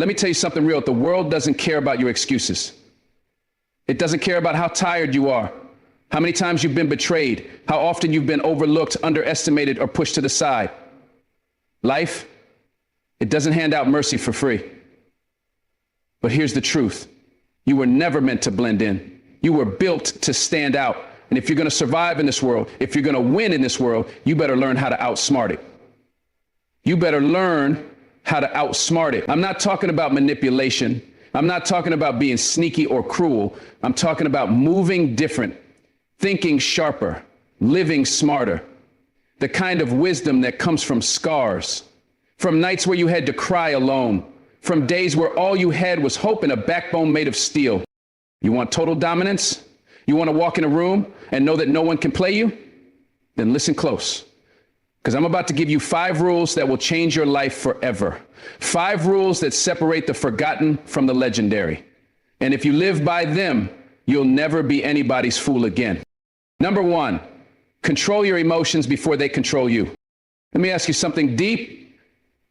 Let me tell you something real. The world doesn't care about your excuses. It doesn't care about how tired you are, how many times you've been betrayed, how often you've been overlooked, underestimated, or pushed to the side. Life, it doesn't hand out mercy for free. But here's the truth. You were never meant to blend in. You were built to stand out. And if you're going to survive in this world, if you're going to win in this world, you better learn how to outsmart it. You better learn how to outsmart it. I'm not talking about manipulation. I'm not talking about being sneaky or cruel. I'm talking about moving different, thinking sharper, living smarter. The kind of wisdom that comes from scars, from nights where you had to cry alone, from days where all you had was hope and a backbone made of steel. You want total dominance? You want to walk in a room and know that no one can play you? Then listen close, because I'm about to give you 5 rules that will change your life forever. 5 rules that separate the forgotten from the legendary. And if you live by them, you'll never be anybody's fool again. Number 1, control your emotions before they control you. Let me ask you something deep.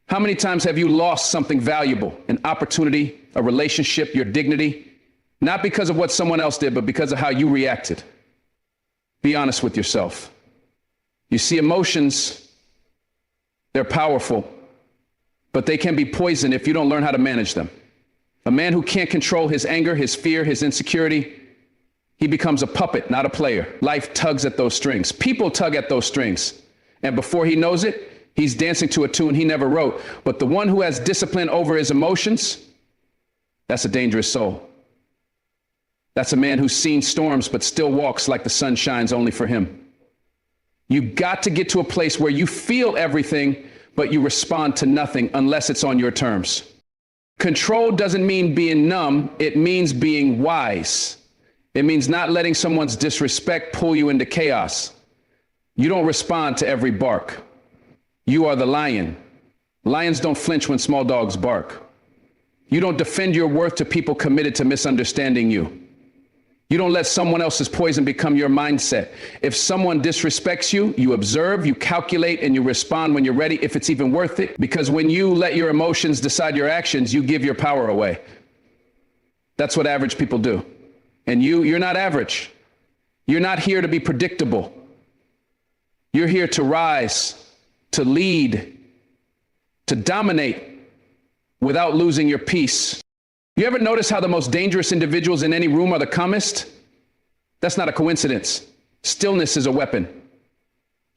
How many times have you lost something valuable, an opportunity, a relationship, your dignity? Not because of what someone else did, but because of how you reacted. Be honest with yourself. You see, emotions, they're powerful, but they can be poison if you don't learn how to manage them. A man who can't control his anger, his fear, his insecurity, he becomes a puppet, not a player. Life tugs at those strings. People tug at those strings. And before he knows it, he's dancing to a tune he never wrote. But the one who has discipline over his emotions, that's a dangerous soul. That's a man who's seen storms but still walks like the sun shines only for him. You got to get to a place where you feel everything, but you respond to nothing unless it's on your terms. Control doesn't mean being numb. It means being wise. It means not letting someone's disrespect pull you into chaos. You don't respond to every bark. You are the lion. Lions don't flinch when small dogs bark. You don't defend your worth to people committed to misunderstanding you. You don't let someone else's poison become your mindset. If someone disrespects you, you observe, you calculate, and you respond when you're ready, if it's even worth it. Because when you let your emotions decide your actions, you give your power away. That's what average people do. And you're not average. You're not here to be predictable. You're here to rise, to lead, to dominate without losing your peace. You ever notice how the most dangerous individuals in any room are the calmest? That's not a coincidence. Stillness is a weapon.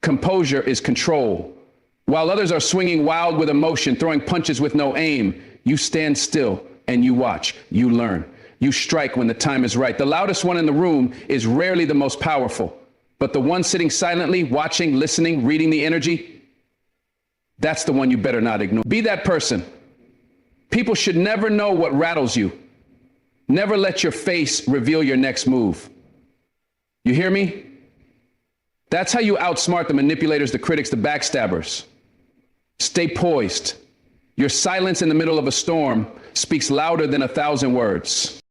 Composure is control. While others are swinging wild with emotion, throwing punches with no aim, you stand still and you watch, you learn. You strike when the time is right. The loudest one in the room is rarely the most powerful, but the one sitting silently, watching, listening, reading the energy, that's the one you better not ignore. Be that person. People should never know what rattles you. Never let your face reveal your next move. You hear me? That's how you outsmart the manipulators, the critics, the backstabbers. Stay poised. Your silence in the middle of a storm speaks louder than 1,000 words.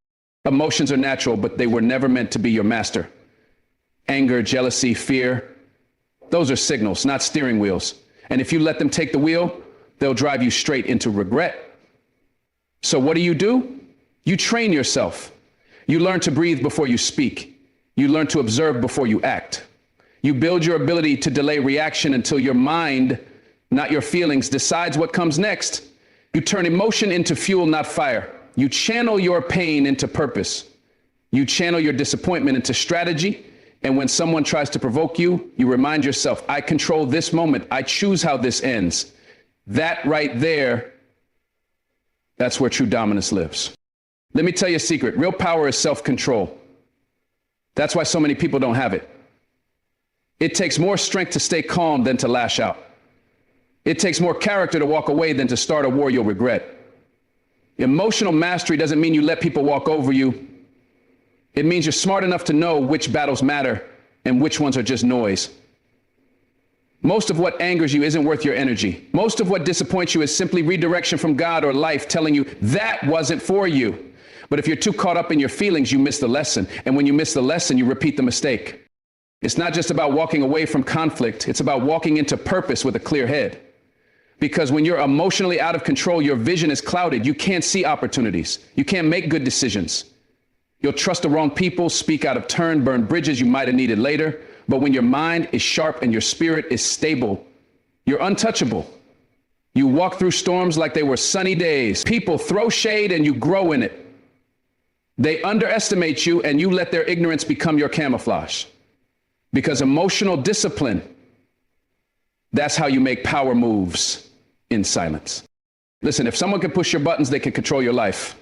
Emotions are natural, but they were never meant to be your master. Anger, jealousy, fear, those are signals, not steering wheels. And if you let them take the wheel, they'll drive you straight into regret. So what do? You train yourself. You learn to breathe before you speak. You learn to observe before you act. You build your ability to delay reaction until your mind, not your feelings, decides what comes next. You turn emotion into fuel, not fire. You channel your pain into purpose. You channel your disappointment into strategy. And when someone tries to provoke you, you remind yourself, I control this moment. I choose how this ends. That right there, that's where true dominance lives. Let me tell you a secret. Real power is self-control. That's why so many people don't have it. It takes more strength to stay calm than to lash out. It takes more character to walk away than to start a war you'll regret. Emotional mastery doesn't mean you let people walk over you. It means you're smart enough to know which battles matter and which ones are just noise. Most of what angers you isn't worth your energy. Most of what disappoints you is simply redirection from God or life telling you that wasn't for you. But if you're too caught up in your feelings, you miss the lesson. And when you miss the lesson, you repeat the mistake. It's not just about walking away from conflict. It's about walking into purpose with a clear head. Because when you're emotionally out of control, your vision is clouded. You can't see opportunities. You can't make good decisions. You'll trust the wrong people, speak out of turn, burn bridges you might have needed later. But when your mind is sharp and your spirit is stable, you're untouchable. You walk through storms like they were sunny days. People throw shade and you grow in it. They underestimate you and you let their ignorance become your camouflage. Because emotional discipline, that's how you make power moves in silence. Listen, if someone can push your buttons, they can control your life.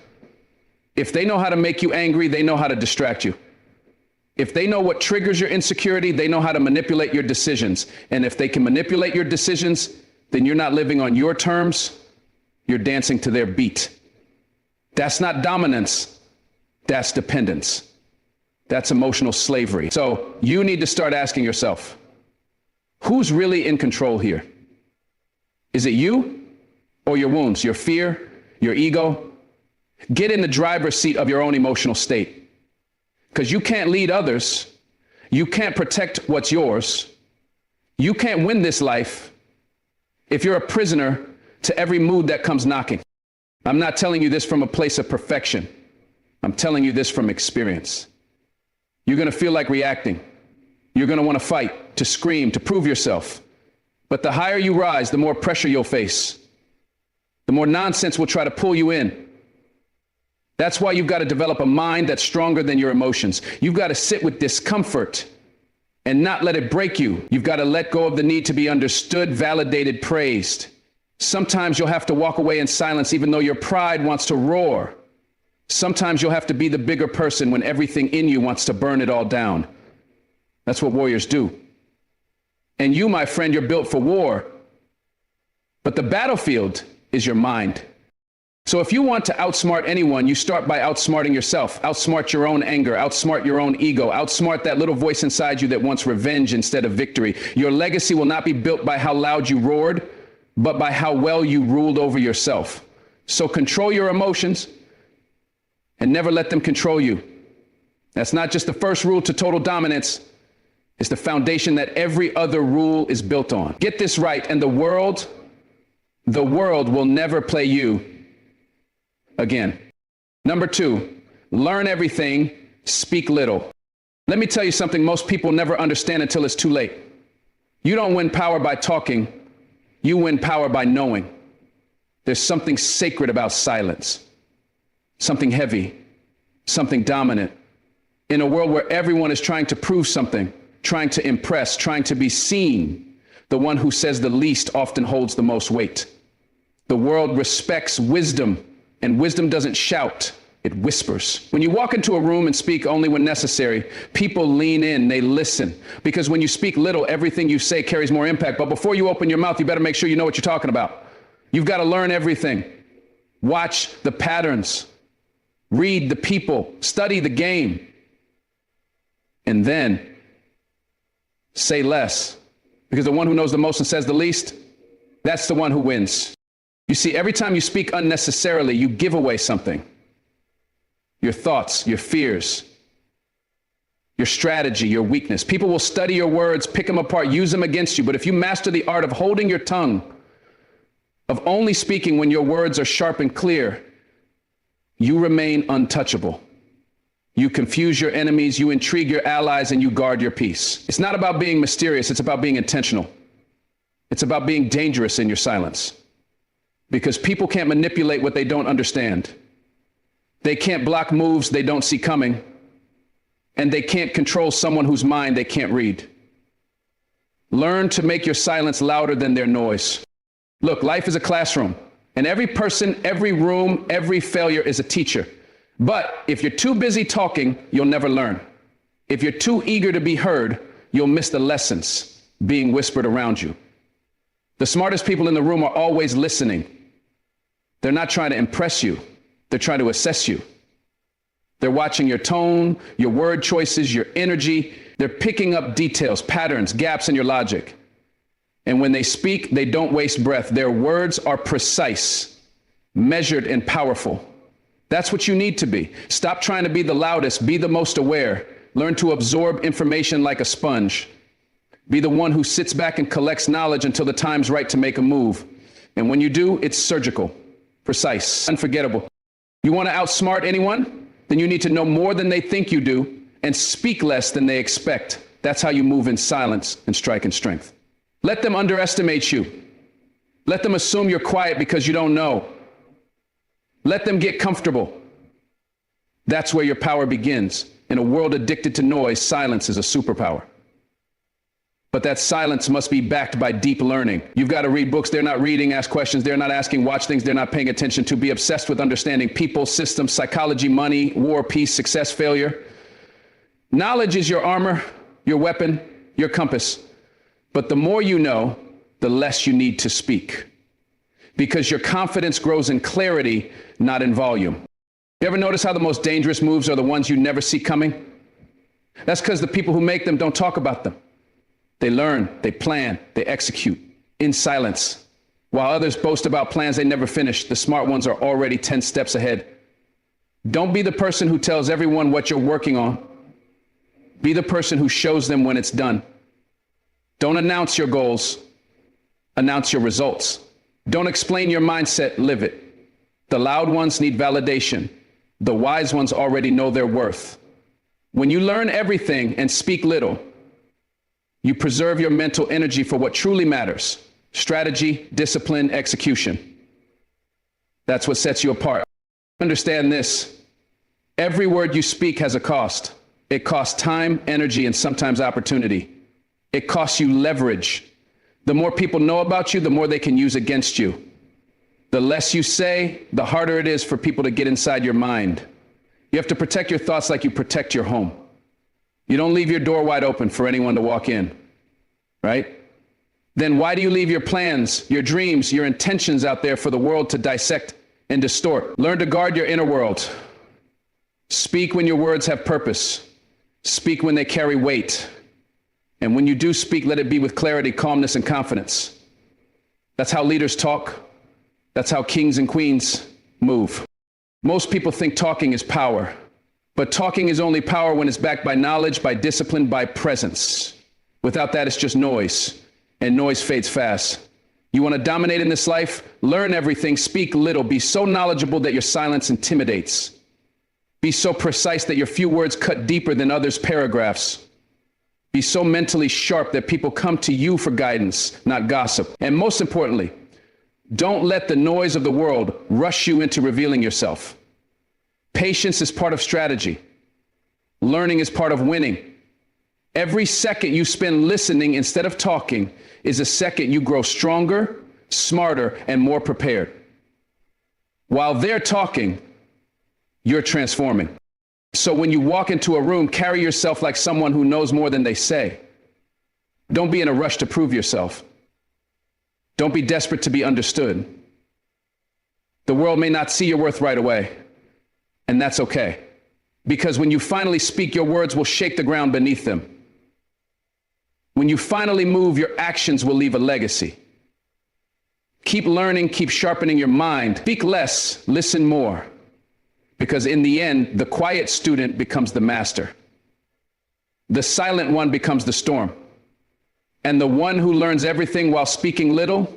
If they know how to make you angry, they know how to distract you. If they know what triggers your insecurity, they know how to manipulate your decisions. And if they can manipulate your decisions, then you're not living on your terms, you're dancing to their beat. That's not dominance, that's dependence. That's emotional slavery. So you need to start asking yourself, who's really in control here? Is it you or your wounds, your fear, your ego? Get in the driver's seat of your own emotional state. Because you can't lead others. You can't protect what's yours. You can't win this life if you're a prisoner to every mood that comes knocking. I'm not telling you this from a place of perfection. I'm telling you this from experience. You're going to feel like reacting. You're going to want to fight, to scream, to prove yourself. But the higher you rise, the more pressure you'll face. The more nonsense will try to pull you in. That's why you've got to develop a mind that's stronger than your emotions. You've got to sit with discomfort and not let it break you. You've got to let go of the need to be understood, validated, praised. Sometimes you'll have to walk away in silence even though your pride wants to roar. Sometimes you'll have to be the bigger person when everything in you wants to burn it all down. That's what warriors do. And you, my friend, you're built for war. But the battlefield is your mind. So if you want to outsmart anyone, you start by outsmarting yourself. Outsmart your own anger, outsmart your own ego, outsmart that little voice inside you that wants revenge instead of victory. Your legacy will not be built by how loud you roared, but by how well you ruled over yourself. So control your emotions and never let them control you. That's not just the first rule to total dominance. It's the foundation that every other rule is built on. Get this right, and the world will never play you again. Number 2, learn everything, speak little. Let me tell you something most people never understand until it's too late. You don't win power by talking. You win power by knowing. There's something sacred about silence, something heavy, something dominant. In a world where everyone is trying to prove something, trying to impress, trying to be seen, the one who says the least often holds the most weight. The world respects wisdom, and wisdom doesn't shout, it whispers. When you walk into a room and speak only when necessary, people lean in, they listen. Because when you speak little, everything you say carries more impact. But before you open your mouth, you better make sure you know what you're talking about. You've got to learn everything. Watch the patterns. Read the people. Study the game. And then say less. Because the one who knows the most and says the least, that's the one who wins. You see, every time you speak unnecessarily, you give away something. Your thoughts, your fears, your strategy, your weakness. People will study your words, pick them apart, use them against you. But if you master the art of holding your tongue, of only speaking when your words are sharp and clear, you remain untouchable. You confuse your enemies, you intrigue your allies, and you guard your peace. It's not about being mysterious, it's about being intentional. It's about being dangerous in your silence. Because people can't manipulate what they don't understand. They can't block moves they don't see coming. And they can't control someone whose mind they can't read. Learn to make your silence louder than their noise. Look, life is a classroom. And every person, every room, every failure is a teacher. But if you're too busy talking, you'll never learn. If you're too eager to be heard, you'll miss the lessons being whispered around you. The smartest people in the room are always listening. They're not trying to impress you. They're trying to assess you. They're watching your tone, your word choices, your energy. They're picking up details, patterns, gaps in your logic. And when they speak, they don't waste breath. Their words are precise, measured, and powerful. That's what you need to be. Stop trying to be the loudest. Be the most aware. Learn to absorb information like a sponge. Be the one who sits back and collects knowledge until the time's right to make a move. And when you do, it's surgical, precise, unforgettable. You want to outsmart anyone? Then you need to know more than they think you do and speak less than they expect. That's how you move in silence and strike in strength. Let them underestimate you. Let them assume you're quiet because you don't know. Let them get comfortable. That's where your power begins. In a world addicted to noise, silence is a superpower. But that silence must be backed by deep learning. You've got to read books they're not reading, ask questions they're not asking, watch things they're not paying attention to, be obsessed with understanding people, systems, psychology, money, war, peace, success, failure. Knowledge is your armor, your weapon, your compass. But the more you know, the less you need to speak. Because your confidence grows in clarity, not in volume. You ever notice how the most dangerous moves are the ones you never see coming? That's because the people who make them don't talk about them. They learn, they plan, they execute in silence. While others boast about plans they never finish, the smart ones are already 10 steps ahead. Don't be the person who tells everyone what you're working on. Be the person who shows them when it's done. Don't announce your goals, announce your results. Don't explain your mindset, live it. The loud ones need validation. The wise ones already know their worth. When you learn everything and speak little, you preserve your mental energy for what truly matters: strategy, discipline, execution. That's what sets you apart. Understand this: every word you speak has a cost. It costs time, energy, and sometimes opportunity. It costs you leverage. The more people know about you, the more they can use against you. The less you say, the harder it is for people to get inside your mind. You have to protect your thoughts like you protect your home. You don't leave your door wide open for anyone to walk in, right? Then why do you leave your plans, your dreams, your intentions out there for the world to dissect and distort? Learn to guard your inner world. Speak when your words have purpose. Speak when they carry weight. And when you do speak, let it be with clarity, calmness, and confidence. That's how leaders talk. That's how kings and queens move. Most people think talking is power, but talking is only power when it's backed by knowledge, by discipline, by presence. Without that, it's just noise, and noise fades fast. You want to dominate in this life? Learn everything, speak little, be so knowledgeable that your silence intimidates. Be so precise that your few words cut deeper than others' paragraphs. Be so mentally sharp that people come to you for guidance, not gossip. And most importantly, don't let the noise of the world rush you into revealing yourself. Patience is part of strategy. Learning is part of winning. Every second you spend listening instead of talking is a second you grow stronger, smarter, and more prepared. While they're talking, you're transforming. So when you walk into a room, carry yourself like someone who knows more than they say. Don't be in a rush to prove yourself. Don't be desperate to be understood. The world may not see your worth right away, and that's okay. Because when you finally speak, your words will shake the ground beneath them. When you finally move, your actions will leave a legacy. Keep learning, keep sharpening your mind. Speak less, listen more. Because in the end, the quiet student becomes the master. The silent one becomes the storm. And the one who learns everything while speaking little,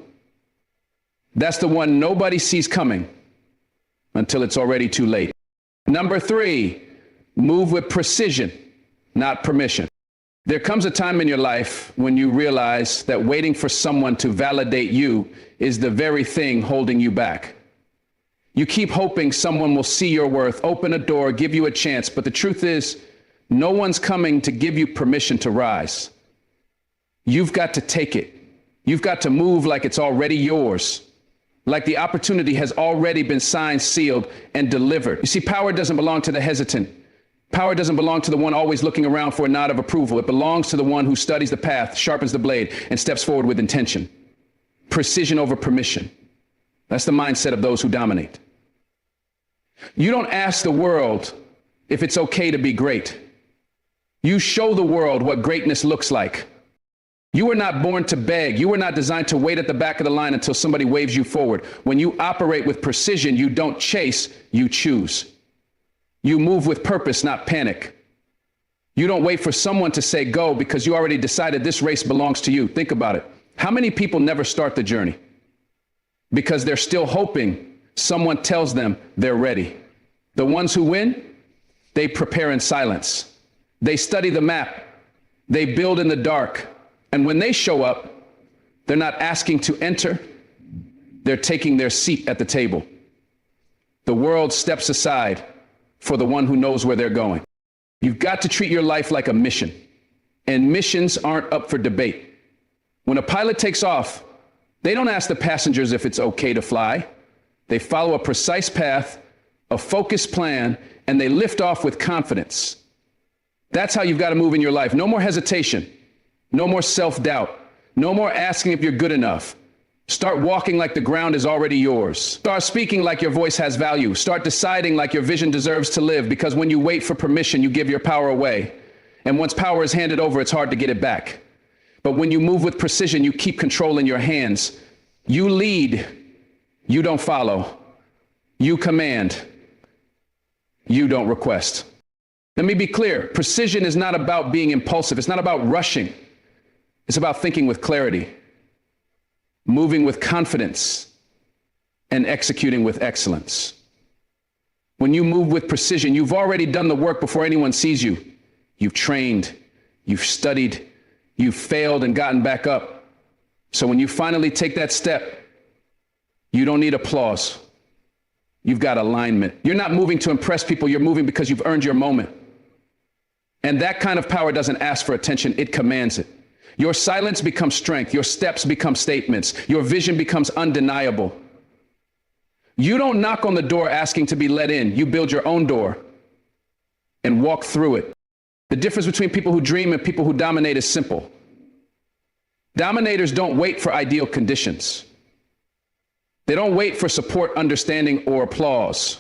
that's the one nobody sees coming until it's already too late. Number 3, move with precision, not permission. There comes a time in your life when you realize that waiting for someone to validate you is the very thing holding you back. You keep hoping someone will see your worth, open a door, give you a chance, but the truth is, no one's coming to give you permission to rise. You've got to take it. You've got to move like it's already yours, like the opportunity has already been signed, sealed, and delivered. You see, power doesn't belong to the hesitant. Power doesn't belong to the one always looking around for a nod of approval. It belongs to the one who studies the path, sharpens the blade, and steps forward with intention. Precision over permission. That's the mindset of those who dominate. You don't ask the world if it's okay to be great. You show the world what greatness looks like. You were not born to beg. You were not designed to wait at the back of the line until somebody waves you forward. When you operate with precision, you don't chase, you choose. You move with purpose, not panic. You don't wait for someone to say go because you already decided this race belongs to you. Think about it. How many people never start the journey? because they're still hoping someone tells them they're ready. The ones who win, they prepare in silence. They study the map. They build in the dark. And when they show up, they're not asking to enter. They're taking their seat at the table. The world steps aside for the one who knows where they're going. You've got to treat your life like a mission, and missions aren't up for debate. When a pilot takes off, they don't ask the passengers if it's okay to fly. They follow a precise path, a focused plan, and they lift off with confidence. That's how you've got to move in your life. No more hesitation, no more self-doubt, no more asking if you're good enough. Start walking like the ground is already yours. Start speaking like your voice has value. Start deciding like your vision deserves to live, because when you wait for permission, you give your power away. And once power is handed over, it's hard to get it back. But when you move with precision, you keep control in your hands. You lead, you don't follow. You command, you don't request. Let me be clear. Precision is not about being impulsive. It's not about rushing. It's about thinking with clarity, moving with confidence, and executing with excellence. When you move with precision, you've already done the work before anyone sees you. You've trained, you've studied, you've failed and gotten back up. So when you finally take that step, you don't need applause. You've got alignment. You're not moving to impress people. You're moving because you've earned your moment. And that kind of power doesn't ask for attention. It commands it. Your silence becomes strength. Your steps become statements. Your vision becomes undeniable. You don't knock on the door asking to be let in. You build your own door and walk through it. The difference between people who dream and people who dominate is simple. Dominators don't wait for ideal conditions. They don't wait for support, understanding, or applause.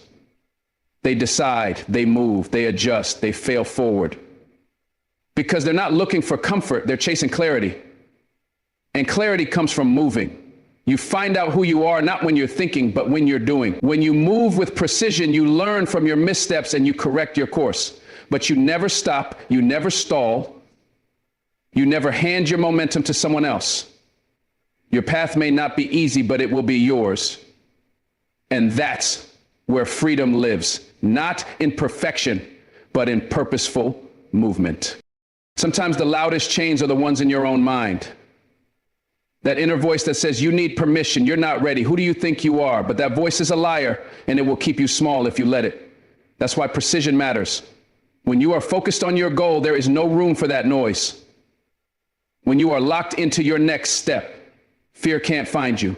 They decide, they move, they adjust, they fail forward. Because they're not looking for comfort, they're chasing clarity. And clarity comes from moving. You find out who you are, not when you're thinking, but when you're doing. When you move with precision, you learn from your missteps and you correct your course. But you never stop, you never stall, you never hand your momentum to someone else. Your path may not be easy, but it will be yours. And that's where freedom lives, not in perfection, but in purposeful movement. Sometimes the loudest chains are the ones in your own mind. That inner voice that says you need permission, you're not ready, who do you think you are? But that voice is a liar, and it will keep you small if you let it. That's why precision matters. When you are focused on your goal, there is no room for that noise. When you are locked into your next step, fear can't find you.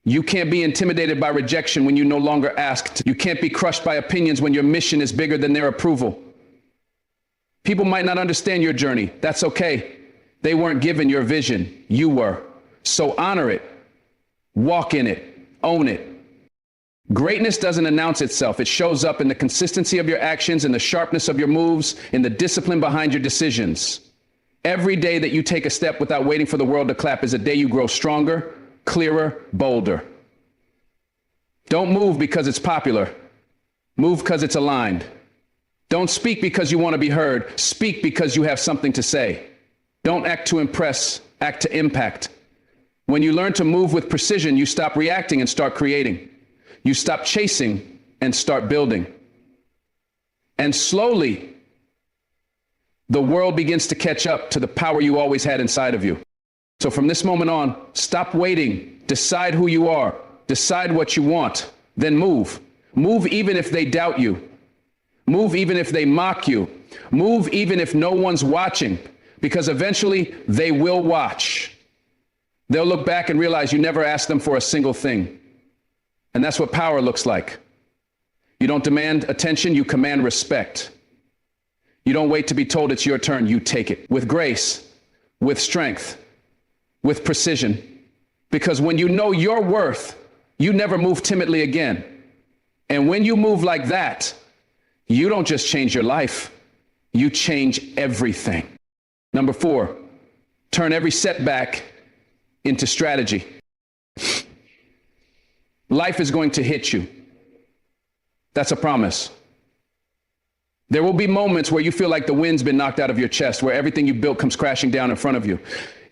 You can't be intimidated by rejection when you no longer asked. You can't be crushed by opinions when your mission is bigger than their approval. People might not understand your journey. That's okay. They weren't given your vision. You were. So honor it. Walk in it. Own it. Greatness doesn't announce itself. It shows up in the consistency of your actions, in the sharpness of your moves, in the discipline behind your decisions. Every day that you take a step without waiting for the world to clap is a day you grow stronger, clearer, bolder. Don't move because it's popular. Move because it's aligned. Don't speak because you want to be heard. Speak because you have something to say. Don't act to impress, act to impact. When you learn to move with precision, you stop reacting and start creating. You stop chasing and start building. And slowly, the world begins to catch up to the power you always had inside of you. So from this moment on, stop waiting. Decide who you are. Decide what you want. Then move. Move even if they doubt you. Move even if they mock you. Move even if no one's watching, because eventually they will watch. They'll look back and realize you never asked them for a single thing. And that's what power looks like. You don't demand attention, you command respect. You don't wait to be told it's your turn, you take it with grace, with strength, with precision. Because when you know your worth, you never move timidly again. And when you move like that, you don't just change your life, you change everything. Number 4, turn every setback into strategy. Life is going to hit you. That's a promise. There will be moments where you feel like the wind's been knocked out of your chest, where everything you built comes crashing down in front of you.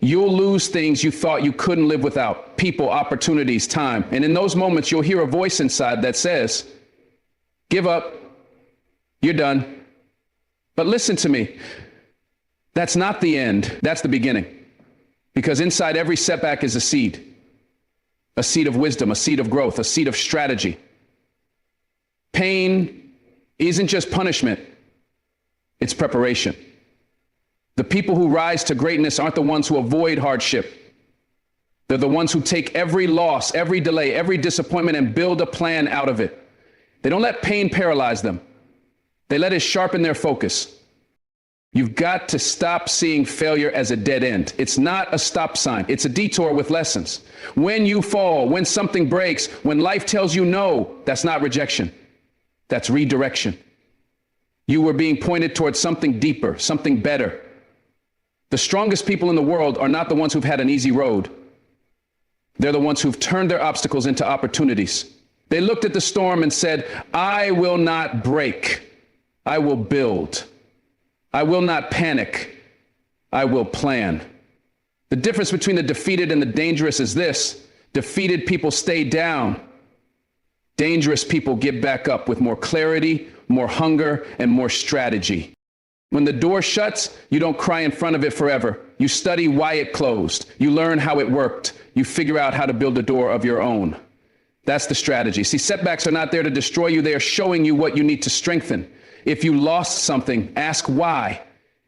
You'll lose things you thought you couldn't live without: people, opportunities, time. And in those moments, you'll hear a voice inside that says, give up, you're done. But listen to me, that's not the end, that's the beginning. Because inside every setback is a seed of wisdom, a seed of growth, a seed of strategy. Pain isn't just punishment, it's preparation. The people who rise to greatness aren't the ones who avoid hardship. They're the ones who take every loss, every delay, every disappointment and build a plan out of it. They don't let pain paralyze them. They let it sharpen their focus. You've got to stop seeing failure as a dead end. It's not a stop sign. It's a detour with lessons. When you fall, when something breaks, when life tells you no, that's not rejection. That's redirection. You were being pointed towards something deeper, something better. The strongest people in the world are not the ones who've had an easy road. They're the ones who've turned their obstacles into opportunities. They looked at the storm and said, I will not break. I will build. I will not panic. I will plan. The difference between the defeated and the dangerous is this: defeated people stay down. Dangerous people get back up with more clarity, more hunger, and more strategy. When the door shuts, you don't cry in front of it forever. You study why it closed. You learn how it worked. You figure out how to build a door of your own. That's the strategy. See, setbacks are not there to destroy you. They are showing you what you need to strengthen. If you lost something, ask why.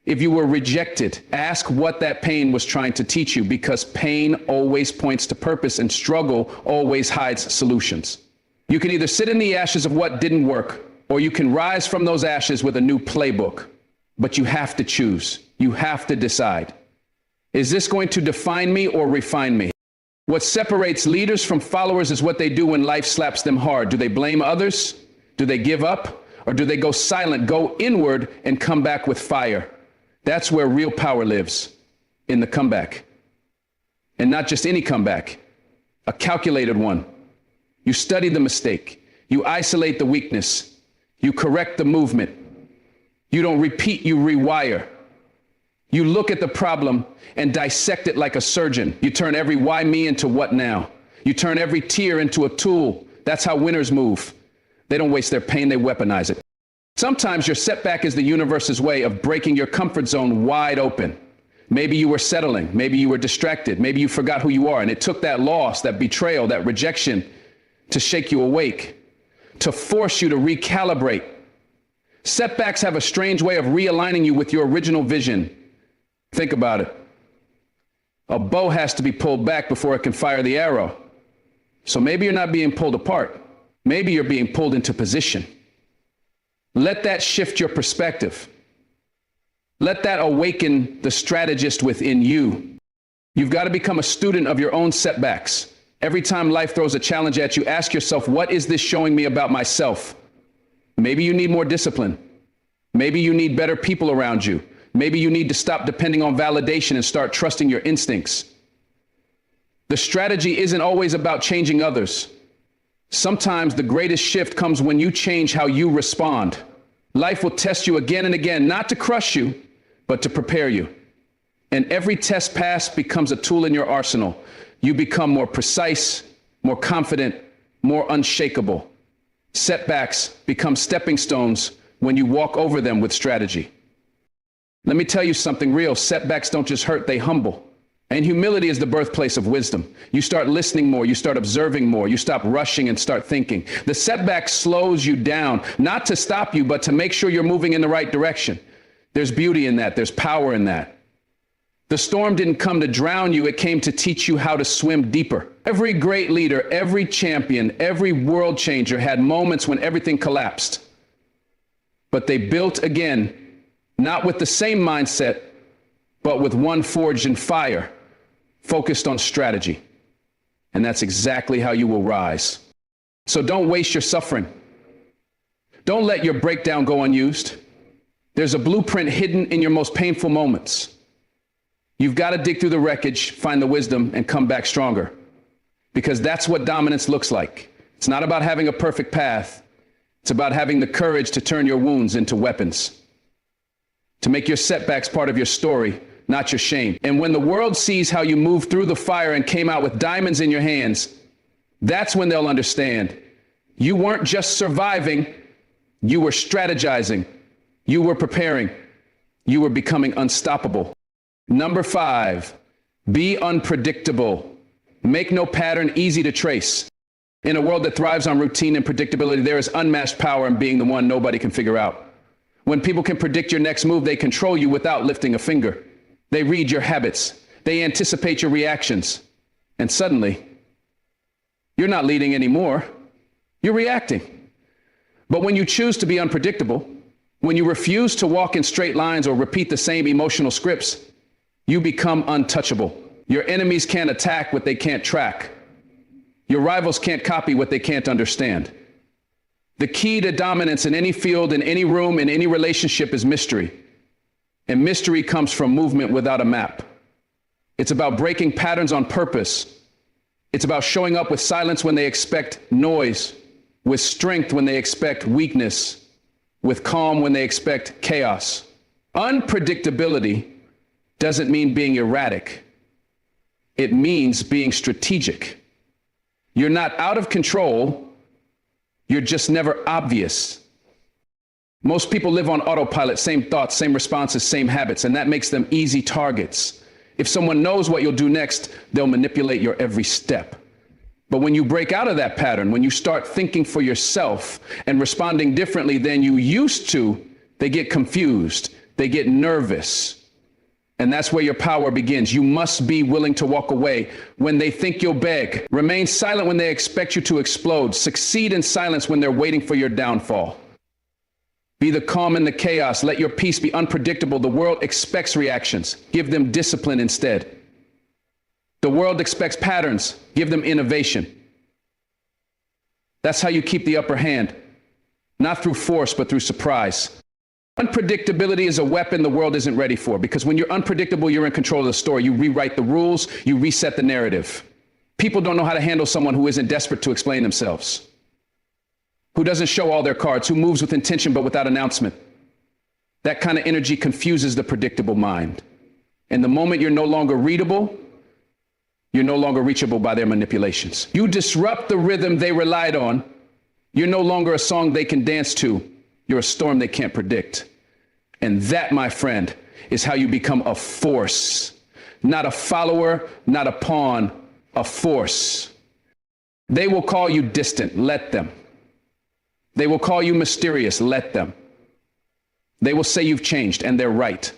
If you were rejected, ask what that pain was trying to teach you, because pain always points to purpose and struggle always hides solutions. You can either sit in the ashes of what didn't work, or you can rise from those ashes with a new playbook. But you have to choose. You have to decide. Is this going to define me or refine me? What separates leaders from followers is what they do when life slaps them hard. Do they blame others? Do they give up? Or do they go silent, go inward, and come back with fire? That's where real power lives, in the comeback. And not just any comeback, a calculated one. You study the mistake. You isolate the weakness. You correct the movement. You don't repeat, you rewire. You look at the problem and dissect it like a surgeon. You turn every why me into what now. You turn every tear into a tool. That's how winners move. They don't waste their pain, they weaponize it. Sometimes your setback is the universe's way of breaking your comfort zone wide open. Maybe you were settling, maybe you were distracted, maybe you forgot who you are, and it took that loss, that betrayal, that rejection to shake you awake, to force you to recalibrate. Setbacks have a strange way of realigning you with your original vision. Think about it. A bow has to be pulled back before it can fire the arrow. So maybe you're not being pulled apart. Maybe you're being pulled into position. Let that shift your perspective. Let that awaken the strategist within you. You've got to become a student of your own setbacks. Every time life throws a challenge at you, ask yourself, what is this showing me about myself? Maybe you need more discipline. Maybe you need better people around you. Maybe you need to stop depending on validation and start trusting your instincts. The strategy isn't always about changing others. Sometimes the greatest shift comes when you change how you respond. Life will test you again and again, not to crush you, but to prepare you. And every test passed becomes a tool in your arsenal. You become more precise, more confident, more unshakable. Setbacks become stepping stones when you walk over them with strategy. Let me tell you something real. Setbacks don't just hurt, they humble. And humility is the birthplace of wisdom. You start listening more, you start observing more, you stop rushing and start thinking. The setback slows you down, not to stop you, but to make sure you're moving in the right direction. There's beauty in that, there's power in that. The storm didn't come to drown you, it came to teach you how to swim deeper. Every great leader, every champion, every world changer had moments when everything collapsed. But they built again, not with the same mindset, but with one forged in fire, focused on strategy. And that's exactly how you will rise. So don't waste your suffering. Don't let your breakdown go unused. There's a blueprint hidden in your most painful moments. You've got to dig through the wreckage, find the wisdom, and come back stronger. Because that's what dominance looks like. It's not about having a perfect path. It's about having the courage to turn your wounds into weapons. To make your setbacks part of your story, not your shame. And when the world sees how you moved through the fire and came out with diamonds in your hands, that's when they'll understand. You weren't just surviving, you were strategizing, you were preparing, you were becoming unstoppable. Number 5, be unpredictable. Make no pattern easy to trace. In a world that thrives on routine and predictability, there is unmatched power in being the one nobody can figure out. When people can predict your next move, they control you without lifting a finger. They read your habits. They anticipate your reactions. And suddenly, you're not leading anymore. You're reacting. But when you choose to be unpredictable, when you refuse to walk in straight lines or repeat the same emotional scripts, you become untouchable. Your enemies can't attack what they can't track. Your rivals can't copy what they can't understand. The key to dominance in any field, in any room, in any relationship is mystery. And mystery comes from movement without a map. It's about breaking patterns on purpose. It's about showing up with silence when they expect noise, with strength when they expect weakness, with calm when they expect chaos. Unpredictability doesn't mean being erratic. It means being strategic. You're not out of control. You're just never obvious. Most people live on autopilot, same thoughts, same responses, same habits, and that makes them easy targets. If someone knows what you'll do next, they'll manipulate your every step. But when you break out of that pattern, when you start thinking for yourself and responding differently than you used to, they get confused, they get nervous. And that's where your power begins. You must be willing to walk away when they think you'll beg. Remain silent when they expect you to explode. Succeed in silence when they're waiting for your downfall. Be the calm in the chaos. Let your peace be unpredictable. The world expects reactions. Give them discipline instead. The world expects patterns. Give them innovation. That's how you keep the upper hand. Not through force, but through surprise. Unpredictability is a weapon the world isn't ready for, because when you're unpredictable, you're in control of the story. You rewrite the rules, you reset the narrative. People don't know how to handle someone who isn't desperate to explain themselves, who doesn't show all their cards, who moves with intention but without announcement. That kind of energy confuses the predictable mind. And the moment you're no longer readable, you're no longer reachable by their manipulations. You disrupt the rhythm they relied on. You're no longer a song they can dance to. You're a storm they can't predict. And that, my friend, is how you become a force. Not a follower, not a pawn, a force. They will call you distant, let them. They will call you mysterious, let them. They will say you've changed, and they're right.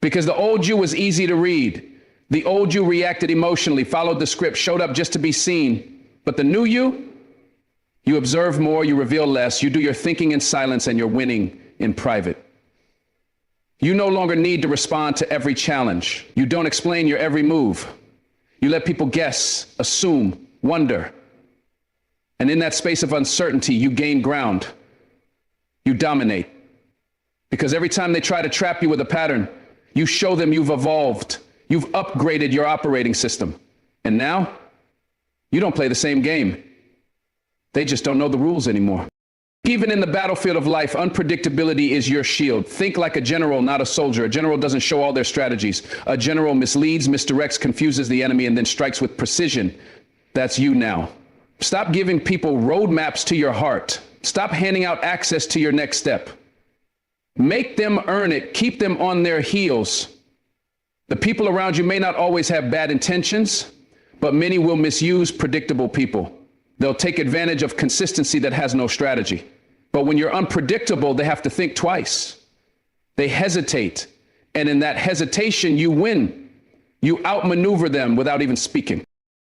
Because the old you was easy to read. The old you reacted emotionally, followed the script, showed up just to be seen. But the new you observe more, you reveal less, you do your thinking in silence, and you're winning in private. You no longer need to respond to every challenge. You don't explain your every move. You let people guess, assume, wonder. And in that space of uncertainty, you gain ground. You dominate. Because every time they try to trap you with a pattern, you show them you've evolved. You've upgraded your operating system. And now, you don't play the same game. They just don't know the rules anymore. Even in the battlefield of life, unpredictability is your shield. Think like a general, not a soldier. A general doesn't show all their strategies. A general misleads, misdirects, confuses the enemy, and then strikes with precision. That's you now. Stop giving people roadmaps to your heart. Stop handing out access to your next step. Make them earn it. Keep them on their heels. The people around you may not always have bad intentions, but many will misuse predictable people. They'll take advantage of consistency that has no strategy. But when you're unpredictable, they have to think twice. They hesitate. And in that hesitation, you win. You outmaneuver them without even speaking.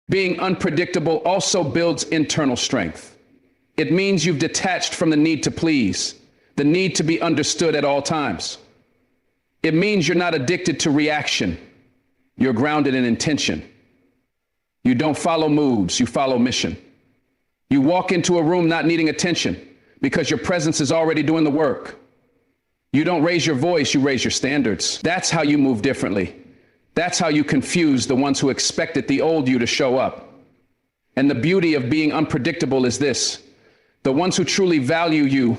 Being unpredictable also builds internal strength. It means you've detached from the need to please, the need to be understood at all times. It means you're not addicted to reaction. You're grounded in intention. You don't follow moods, you follow mission. You walk into a room not needing attention because your presence is already doing the work. You don't raise your voice, you raise your standards. That's how you move differently. That's how you confuse the ones who expected the old you to show up. And the beauty of being unpredictable is this: the ones who truly value you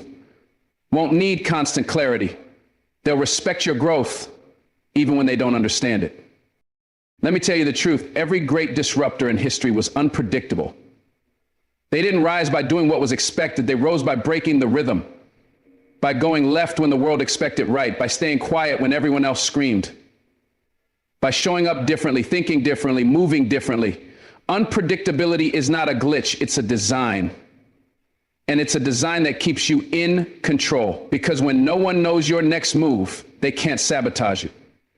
won't need constant clarity. They'll respect your growth, even when they don't understand it. Let me tell you the truth. Every great disruptor in history was unpredictable. They didn't rise by doing what was expected. They rose by breaking the rhythm, by going left when the world expected right, by staying quiet when everyone else screamed, by showing up differently, thinking differently, moving differently. Unpredictability is not a glitch, it's a design. And it's a design that keeps you in control, because when no one knows your next move, they can't sabotage it.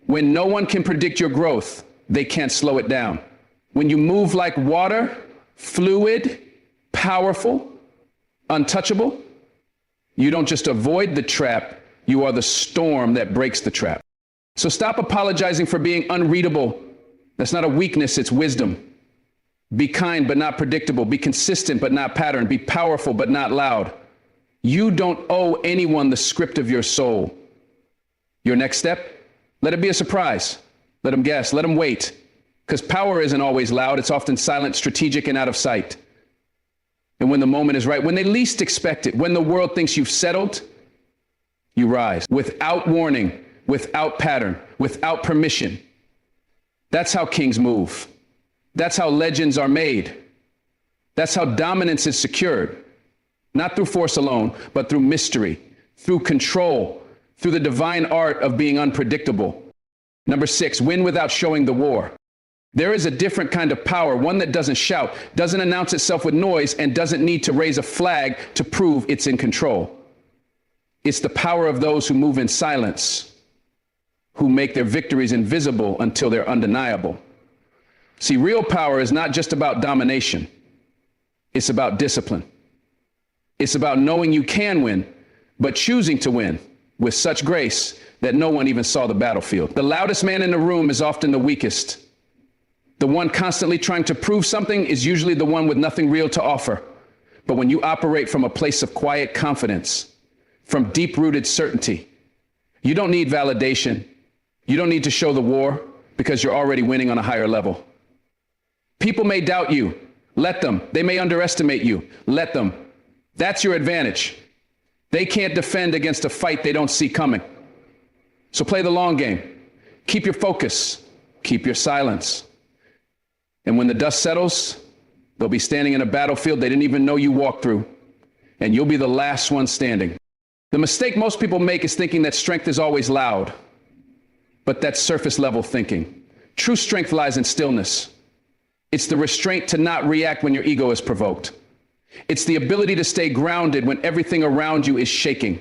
When no one can predict your growth, they can't slow it down. When you move like water, fluid, powerful, untouchable, you don't just avoid the trap, you are the storm that breaks the trap. So stop apologizing for being unreadable. That's not a weakness, it's wisdom. Be kind, but not predictable. Be consistent, but not patterned. Be powerful, but not loud. You don't owe anyone the script of your soul. Your next step, let it be a surprise. Let them guess, let them wait. Because power isn't always loud. It's often silent, strategic, and out of sight. And when the moment is right, when they least expect it, when the world thinks you've settled, you rise. Without warning, without pattern, without permission. That's how kings move. That's how legends are made. That's how dominance is secured. Not through force alone, but through mystery, through control, through the divine art of being unpredictable. Number 6, win without showing the war. There is a different kind of power, one that doesn't shout, doesn't announce itself with noise, and doesn't need to raise a flag to prove it's in control. It's the power of those who move in silence, who make their victories invisible until they're undeniable. See, real power is not just about domination. It's about discipline. It's about knowing you can win, but choosing to win with such grace that no one even saw the battlefield. The loudest man in the room is often the weakest. The one constantly trying to prove something is usually the one with nothing real to offer. But when you operate from a place of quiet confidence, from deep-rooted certainty, you don't need validation. You don't need to show the war because you're already winning on a higher level. People may doubt you. Let them. They may underestimate you. Let them. That's your advantage. They can't defend against a fight they don't see coming. So play the long game. Keep your focus. Keep your silence. And when the dust settles, they'll be standing in a battlefield they didn't even know you walked through, and you'll be the last one standing. The mistake most people make is thinking that strength is always loud, but that's surface level thinking. True strength lies in stillness. It's the restraint to not react when your ego is provoked. It's the ability to stay grounded when everything around you is shaking.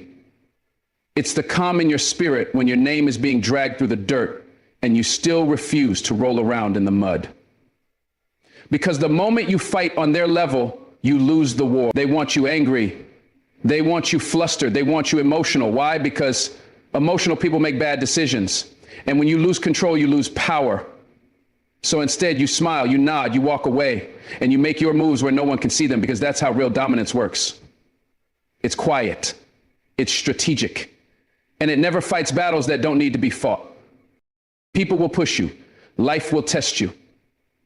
It's the calm in your spirit when your name is being dragged through the dirt and you still refuse to roll around in the mud. Because the moment you fight on their level, you lose the war. They want you angry. They want you flustered. They want you emotional. Why? Because emotional people make bad decisions. And when you lose control, you lose power. So instead, you smile, you nod, you walk away, and you make your moves where no one can see them, because that's how real dominance works. It's quiet. It's strategic. And it never fights battles that don't need to be fought. People will push you. Life will test you.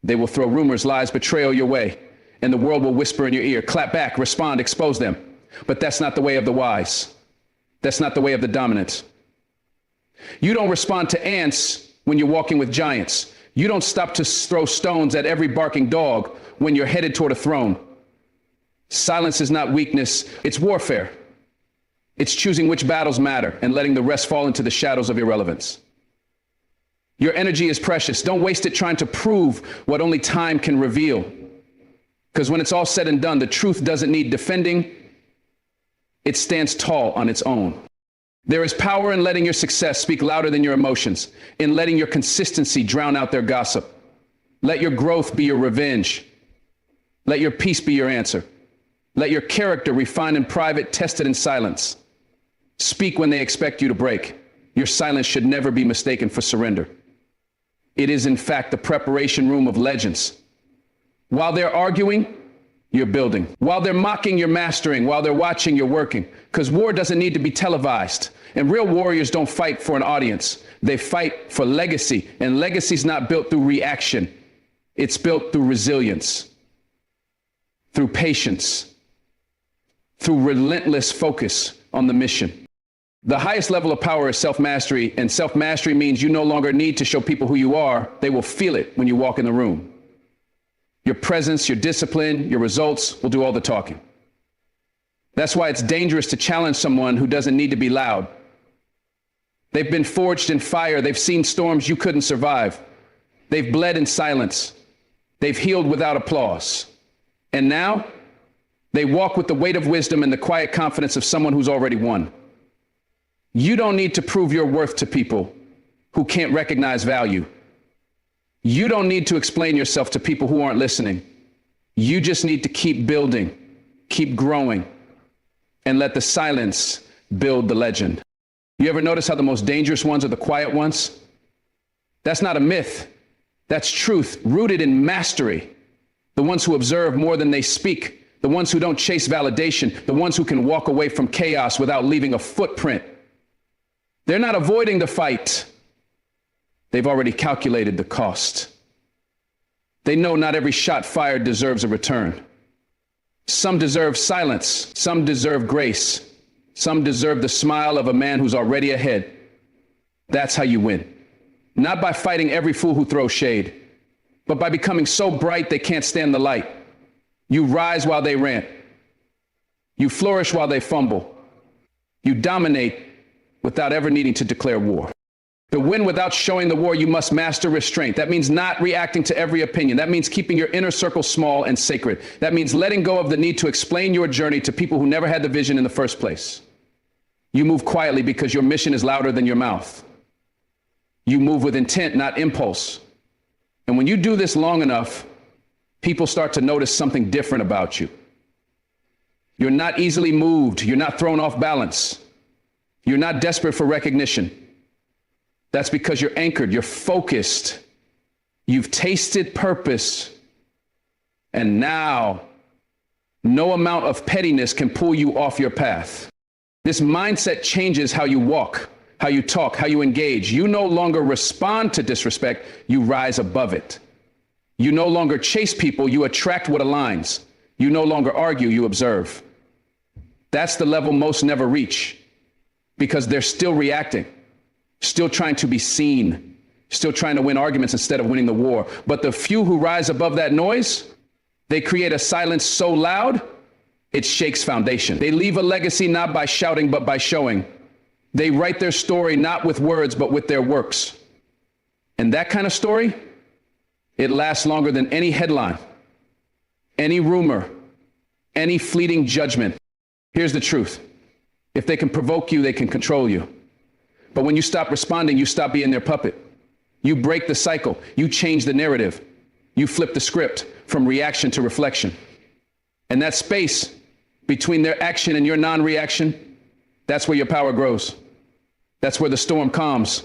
They will throw rumors, lies, betrayal your way, and the world will whisper in your ear. Clap back, respond, expose them. But that's not the way of the wise. That's not the way of the dominant. You don't respond to ants when you're walking with giants. You don't stop to throw stones at every barking dog when you're headed toward a throne. Silence is not weakness, it's warfare. It's choosing which battles matter and letting the rest fall into the shadows of irrelevance. Your energy is precious. Don't waste it trying to prove what only time can reveal. Because when it's all said and done, the truth doesn't need defending. It stands tall on its own. There is power in letting your success speak louder than your emotions, in letting your consistency drown out their gossip. Let your growth be your revenge. Let your peace be your answer. Let your character, refined in private, tested in silence. Speak when they expect you to break. Your silence should never be mistaken for surrender. It is, in fact, the preparation room of legends. While they're arguing, you're building. While they're mocking, you're mastering. While they're watching, you're working. Because war doesn't need to be televised. And real warriors don't fight for an audience. They fight for legacy. And legacy's not built through reaction. It's built through resilience, through patience, through relentless focus on the mission. The highest level of power is self-mastery, and self-mastery means you no longer need to show people who you are. They will feel it when you walk in the room. Your presence, your discipline, your results will do all the talking. That's why it's dangerous to challenge someone who doesn't need to be loud. They've been forged in fire. They've seen storms you couldn't survive. They've bled in silence. They've healed without applause. And now they walk with the weight of wisdom and the quiet confidence of someone who's already won. You don't need to prove your worth to people who can't recognize value. You don't need to explain yourself to people who aren't listening. You just need to keep building, keep growing, and let the silence build the legend. You ever notice how the most dangerous ones are the quiet ones? That's not a myth. That's truth rooted in mastery. The ones who observe more than they speak, the ones who don't chase validation, the ones who can walk away from chaos without leaving a footprint. They're not avoiding the fight. They've already calculated the cost. They know not every shot fired deserves a return. Some deserve silence. Some deserve grace. Some deserve the smile of a man who's already ahead. That's how you win. Not by fighting every fool who throws shade, but by becoming so bright they can't stand the light. You rise while they rant. You flourish while they fumble. You dominate without ever needing to declare war. To win without showing the war, you must master restraint. That means not reacting to every opinion. That means keeping your inner circle small and sacred. That means letting go of the need to explain your journey to people who never had the vision in the first place. You move quietly because your mission is louder than your mouth. You move with intent, not impulse. And when you do this long enough, people start to notice something different about you. You're not easily moved. You're not thrown off balance. You're not desperate for recognition. That's because you're anchored, you're focused, you've tasted purpose, and now no amount of pettiness can pull you off your path. This mindset changes how you walk, how you talk, how you engage. You no longer respond to disrespect, you rise above it. You no longer chase people, you attract what aligns. You no longer argue, you observe. That's the level most never reach, because they're still reacting. Still trying to be seen, still trying to win arguments instead of winning the war. But the few who rise above that noise, they create a silence so loud, it shakes foundation. They leave a legacy not by shouting, but by showing. They write their story not with words, but with their works. And that kind of story, it lasts longer than any headline, any rumor, any fleeting judgment. Here's the truth. If they can provoke you, they can control you. But when you stop responding, you stop being their puppet. You break the cycle. You change the narrative. You flip the script from reaction to reflection. And that space between their action and your non-reaction, that's where your power grows. That's where the storm calms.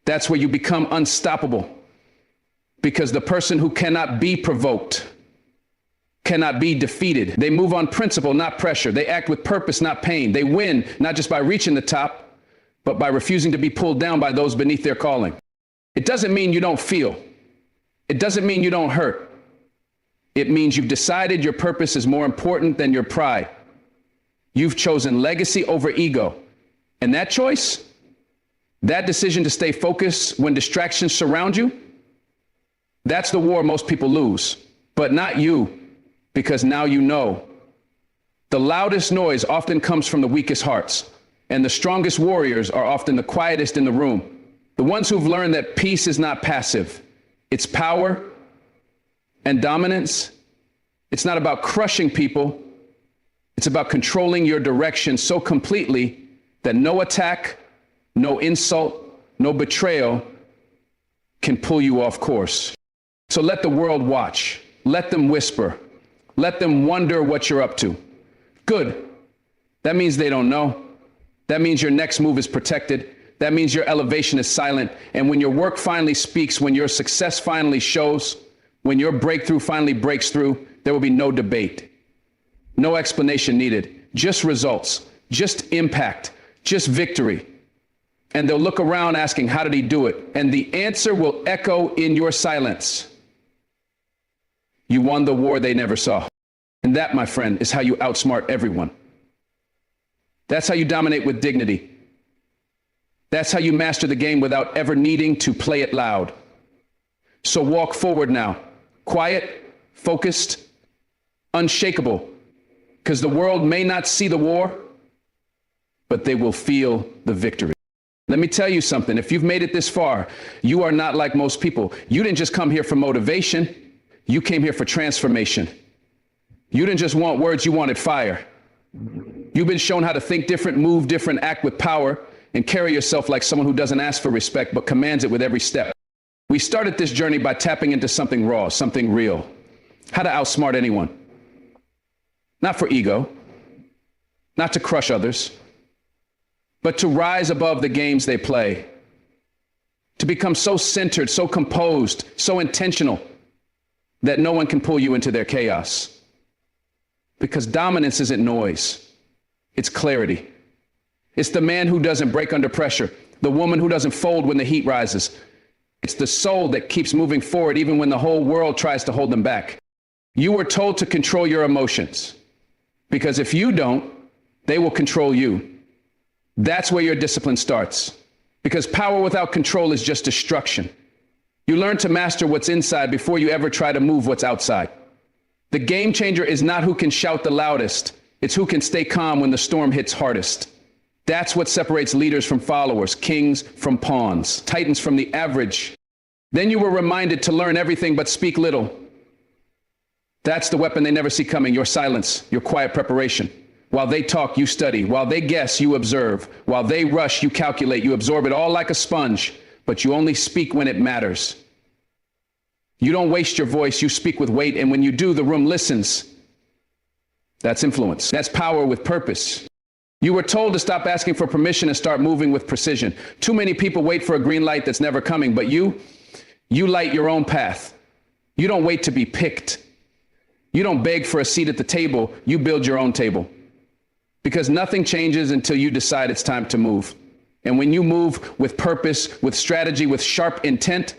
That's where you become unstoppable. Because the person who cannot be provoked cannot be defeated. They move on principle, not pressure. They act with purpose, not pain. They win, not just by reaching the top, but by refusing to be pulled down by those beneath their calling. It doesn't mean you don't feel. It doesn't mean you don't hurt. It means you've decided your purpose is more important than your pride. You've chosen legacy over ego. And that choice, that decision to stay focused when distractions surround you, that's the war most people lose, but not you, because now you know. The loudest noise often comes from the weakest hearts. And the strongest warriors are often the quietest in the room. The ones who've learned that peace is not passive. It's power and dominance. It's not about crushing people. It's about controlling your direction so completely that no attack, no insult, no betrayal can pull you off course. So let the world watch. Let them whisper. Let them wonder what you're up to. Good. That means they don't know. That means your next move is protected. That means your elevation is silent. And when your work finally speaks, when your success finally shows, when your breakthrough finally breaks through, there will be no debate, no explanation needed, just results, just impact, just victory. And they'll look around asking, how did he do it? And the answer will echo in your silence. You won the war they never saw. And that, my friend, is how you outsmart everyone. That's how you dominate with dignity. That's how you master the game without ever needing to play it loud. So walk forward now, quiet, focused, unshakable, because the world may not see the war, but they will feel the victory. Let me tell you something. If you've made it this far, you are not like most people. You didn't just come here for motivation. You came here for transformation. You didn't just want words, you wanted fire. You've been shown how to think different, move different, act with power, and carry yourself like someone who doesn't ask for respect, but commands it with every step. We started this journey by tapping into something raw, something real. How to outsmart anyone. Not for ego, not to crush others, but to rise above the games they play. To become so centered, so composed, so intentional that no one can pull you into their chaos. Because dominance isn't noise, it's clarity. It's the man who doesn't break under pressure, the woman who doesn't fold when the heat rises. It's the soul that keeps moving forward even when the whole world tries to hold them back. You were told to control your emotions, because if you don't, they will control you. That's where your discipline starts, because power without control is just destruction. You learn to master what's inside before you ever try to move what's outside. The game changer is not who can shout the loudest, it's who can stay calm when the storm hits hardest. That's what separates leaders from followers, kings from pawns, titans from the average. Then you were reminded to learn everything but speak little. That's the weapon they never see coming, your silence, your quiet preparation. While they talk, you study. While they guess, you observe. While they rush, you calculate. You absorb it all like a sponge, but you only speak when it matters. You don't waste your voice, you speak with weight, and when you do, the room listens. That's influence. That's power with purpose. You were told to stop asking for permission and start moving with precision. Too many people wait for a green light that's never coming, but you light your own path. You don't wait to be picked. You don't beg for a seat at the table, you build your own table. Because nothing changes until you decide it's time to move. And when you move with purpose, with strategy, with sharp intent,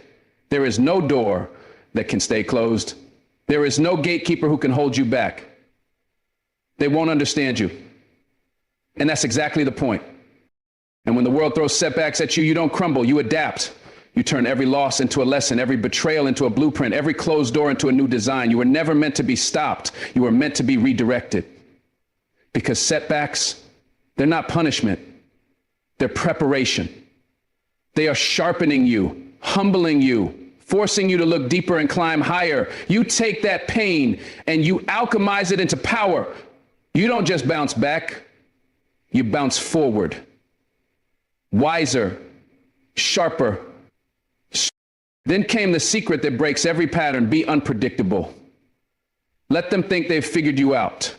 there is no door that can stay closed. There is no gatekeeper who can hold you back. They won't understand you. And that's exactly the point. And when the world throws setbacks at you, you don't crumble, you adapt. You turn every loss into a lesson, every betrayal into a blueprint, every closed door into a new design. You were never meant to be stopped. You were meant to be redirected. Because setbacks, they're not punishment. They're preparation. They are sharpening you, humbling you, forcing you to look deeper and climb higher. You take that pain and you alchemize it into power. You don't just bounce back, you bounce forward. Wiser, sharper. Then came the secret that breaks every pattern: be unpredictable. Let them think they've figured you out.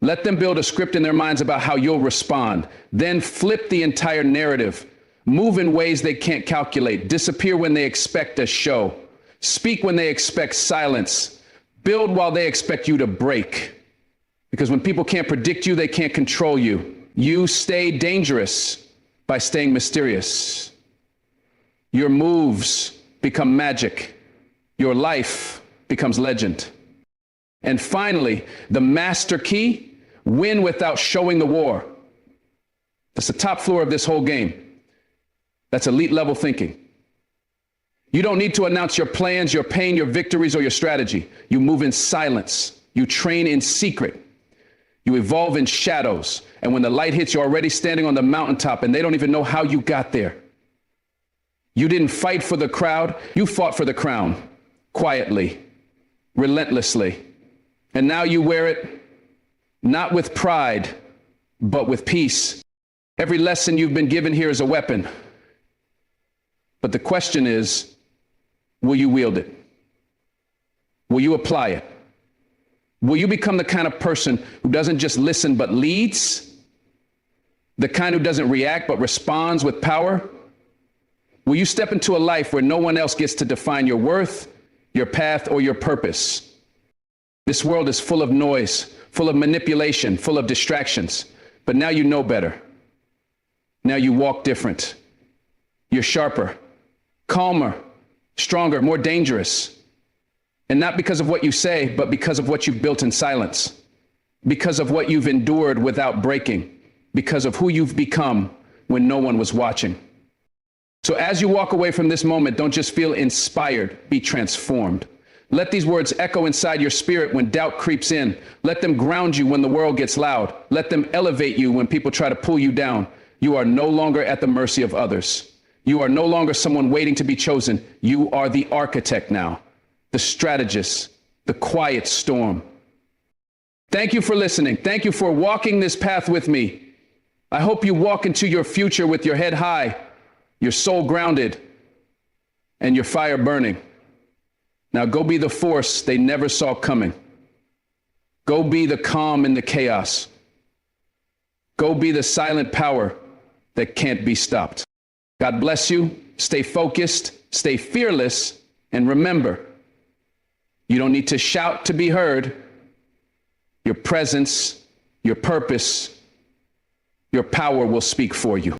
Let them build a script in their minds about how you'll respond. Then flip the entire narrative. Move in ways they can't calculate. Disappear when they expect a show. Speak when they expect silence. Build while they expect you to break. Because when people can't predict you, they can't control you. You stay dangerous by staying mysterious. Your moves become magic. Your life becomes legend. And finally, the master key: win without showing the war. That's the top floor of this whole game. That's elite level thinking. You don't need to announce your plans, your pain, your victories, or your strategy. You move in silence. You train in secret. You evolve in shadows. And when the light hits, you're already standing on the mountaintop and they don't even know how you got there. You didn't fight for the crowd. You fought for the crown. Quietly, relentlessly. And now you wear it, not with pride, but with peace. Every lesson you've been given here is a weapon. But the question is, will you wield it? Will you apply it? Will you become the kind of person who doesn't just listen, but leads? The kind who doesn't react, but responds with power? Will you step into a life where no one else gets to define your worth, your path, or your purpose? This world is full of noise, full of manipulation, full of distractions. But now you know better. Now you walk different. You're sharper, calmer, stronger, more dangerous. And not because of what you say, but because of what you've built in silence. Because of what you've endured without breaking. Because of who you've become when no one was watching. So as you walk away from this moment, don't just feel inspired, be transformed. Let these words echo inside your spirit when doubt creeps in. Let them ground you when the world gets loud. Let them elevate you when people try to pull you down. You are no longer at the mercy of others. You are no longer someone waiting to be chosen. You are the architect now, the strategist, the quiet storm. Thank you for listening. Thank you for walking this path with me. I hope you walk into your future with your head high, your soul grounded, and your fire burning. Now go be the force they never saw coming. Go be the calm in the chaos. Go be the silent power that can't be stopped. God bless you. Stay focused, stay fearless, and remember, you don't need to shout to be heard. Your presence, your purpose, your power will speak for you.